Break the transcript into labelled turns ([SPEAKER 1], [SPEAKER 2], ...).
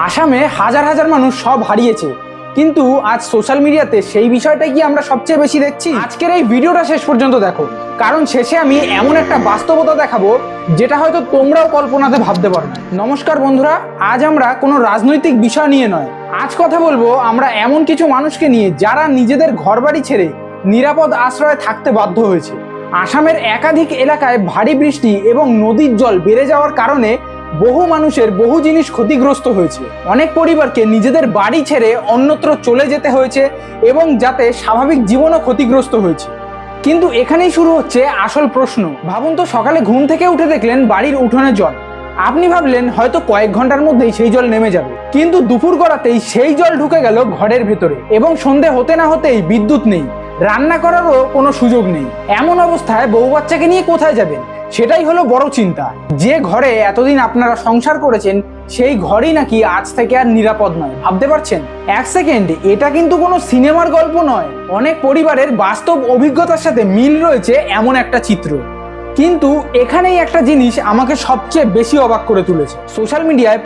[SPEAKER 1] আসামে হাজার হাজার মানুষ সব হারিয়েছে, কিন্তু আজ সোশ্যাল মিডিয়াতে সেই বিষয়টাই কি আমরা সবচেয়ে বেশি দেখছি? আজকের এই ভিডিওটা শেষ পর্যন্ত দেখো, কারণ শেষে আমি এমন একটা বাস্তবতা দেখাবো যেটা হয়তো তোমরাও কল্পনাতে ভাবতে পারো না। নমস্কার বন্ধুরা, আজ আমরা কোনো রাজনৈতিক বিষয় নিয়ে নয়, আজ কথা বলবো আমরা এমন কিছু মানুষকে নিয়ে যারা নিজেদের ঘরবাড়ি ছেড়ে নিরাপদ আশ্রয়ে থাকতে বাধ্য হয়েছে। আসামের একাধিক এলাকায় ভারী বৃষ্টি এবং নদীর জল বেড়ে যাওয়ার কারণে বহু মানুষের বহু জিনিস ক্ষতিগ্রস্ত হয়েছে। অনেক পরিবারকে নিজেদের বাড়ি ছেড়ে অন্যত্র চলে যেতে হয়েছে এবং যাতে স্বাভাবিক জীবনও ক্ষতিগ্রস্ত হয়েছে। কিন্তু এখানেই শুরু হচ্ছে আসল প্রশ্ন। ভাবুন তো, সকালে ঘুম থেকে উঠে দেখলেন বাড়ির উঠোনে জল। আপনি ভাবলেন হয়তো কয়েক ঘন্টার মধ্যেই সেই জল নেমে যাবে, কিন্তু দুপুর গড়াতেই সেই জল ঢুকে গেল ঘরের ভেতরে এবং সন্ধে হতে না হতেই বিদ্যুৎ নেই, রান্না করারও কোনো সুযোগ নেই। এমন অবস্থায় বউ বাচ্চাকে নিয়ে কোথায় যাবেন? সেটাই হলো বড় চিন্তা। যে ঘরে এতদিন আপনারা সংসার করেছেন সেই ঘরই নাকি আজ থেকে আর নিরাপদ নয়। ভাবতে পারছেন? এক সেকেন্ড, এটা কিন্তু কোনো সিনেমার গল্প নয়, অনেক পরিবারের বাস্তব অভিজ্ঞতার সাথে মিল রয়েছে এমন একটা চিত্র। কিন্তু এখানেই একটা জিনিস আমাকে সবচেয়ে বেশি অবাক করে তুলেছে। সোশ্যাল মিডিয়ায়